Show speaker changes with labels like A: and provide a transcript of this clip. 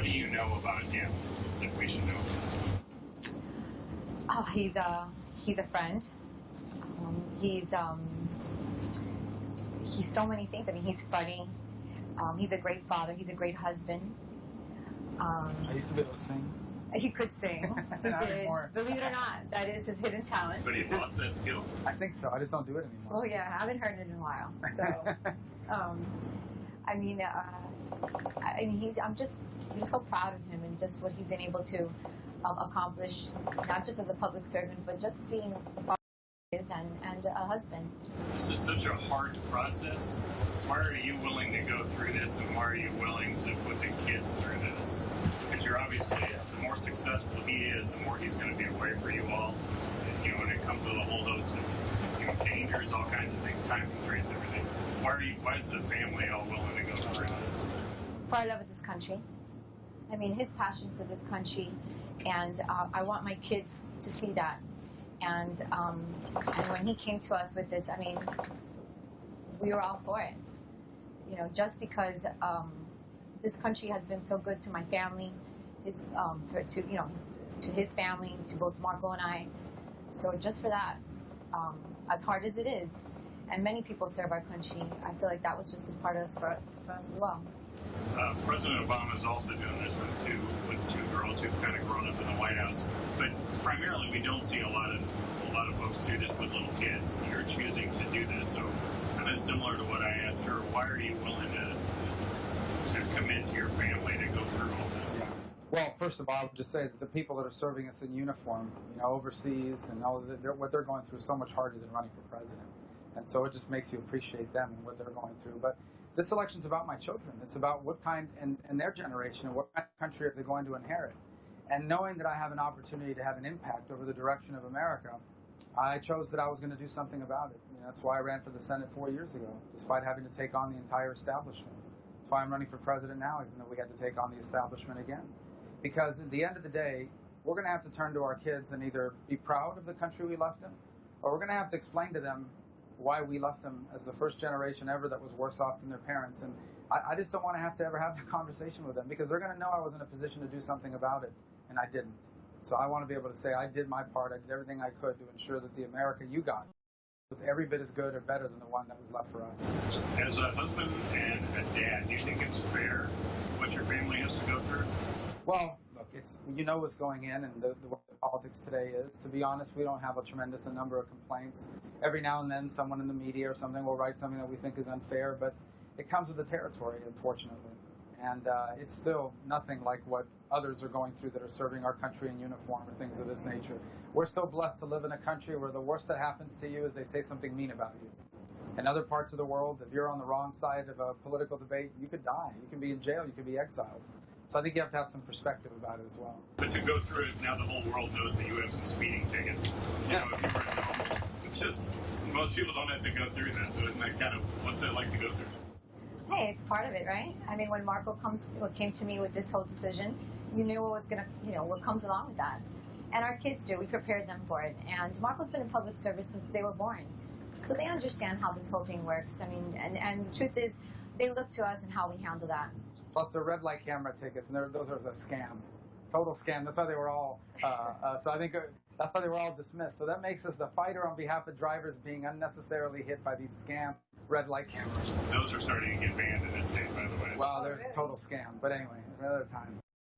A: What do you know about him that we should know?
B: Oh, he's a friend. He's so many things. I mean, he's funny. He's a great father. He's a great husband.
C: I used to be able to sing.
B: He could sing. He did.
C: Anymore.
B: Believe it or not, that is his hidden talent.
A: But he lost that skill.
C: I think so. I just don't do it anymore.
B: Oh yeah, I haven't heard it in a while. So, I'm just so proud of him and just what he's been able to accomplish, not just as a public servant, but just being the father he is and a husband.
A: This is such a hard process. Why are you willing to go through this, and why are you willing to put the kids through this? Because you're obviously, the more successful he is, the more he's going to be away for you all. And, when it comes to the whole host of dangers, all kinds of things, time constraints, everything. Why is the family all willing to go through this?
B: For our love of this country. I mean, his passion for this country, and I want my kids to see that. And when he came to us with this, I mean, we were all for it. Just because this country has been so good to my family, to his family, to both Marco and I. So just for that, as hard as it is, and many people serve our country, I feel like that was just as part of us for us as well.
A: President Obama is also doing this with two girls who've kind of grown up in the White House. But primarily, we don't see a lot of folks do this with little kids. You're choosing to do this, so kind of similar to what I asked her. Why are you willing to commit to your family to go through all this?
C: Yeah. Well, first of all, I would just say that the people that are serving us in uniform, overseas, and what they're going through is so much harder than running for president. And so it just makes you appreciate them and what they're going through. But this election's about my children. It's about what kind, and their generation, and what kind of country are they going to inherit. And knowing that I have an opportunity to have an impact over the direction of America, I chose that I was going to do something about it. That's why I ran for the Senate 4 years ago, despite having to take on the entire establishment. That's why I'm running for president now, even though we had to take on the establishment again. Because at the end of the day, we're going to have to turn to our kids and either be proud of the country we left them, or we're going to have to explain to them why we left them as the first generation ever that was worse off than their parents. And I just don't want to have that conversation with them, because they're going to know I was in a position to do something about it, and I didn't. So I want to be able to say I did my part. I did everything I could to ensure that the America you got was every bit as good or better than the one that was left for us.
A: As a husband and a dad, do you think it's fair what your family has to go through?
C: Well, look, what's going in, and the way politics today is. To be honest, we don't have a tremendous number of complaints. Every now and then, someone in the media or something will write something that we think is unfair, but it comes with the territory, unfortunately. And it's still nothing like what others are going through that are serving our country in uniform or things of this nature. We're still blessed to live in a country where the worst that happens to you is they say something mean about you. In other parts of the world, if you're on the wrong side of a political debate, you could die. You can be in jail. You could be exiled. So I think you have to have some perspective about it as well.
A: But to go through it, now the whole world knows that you have some speeding tickets. If you were at home, it's just, most people don't have to go through that. So isn't that kind of, what's it like to go through?
B: Hey, it's part of it, right? I mean, when Marco came to me with this whole decision, you knew what comes along with that. And our kids do. We prepared them for it. And Marco's been in public service since they were born. So they understand how this whole thing works. I mean, and the truth is, they look to us and how we handle that.
C: Plus, they're red light camera tickets, and those are a scam. Total scam. That's why they were all, so I think that's why they were all dismissed. So that makes us the fighter on behalf of drivers being unnecessarily hit by these scam red light cameras.
A: Those are starting to get banned in this state, by the way.
C: Well, they're a total scam. But anyway, another time.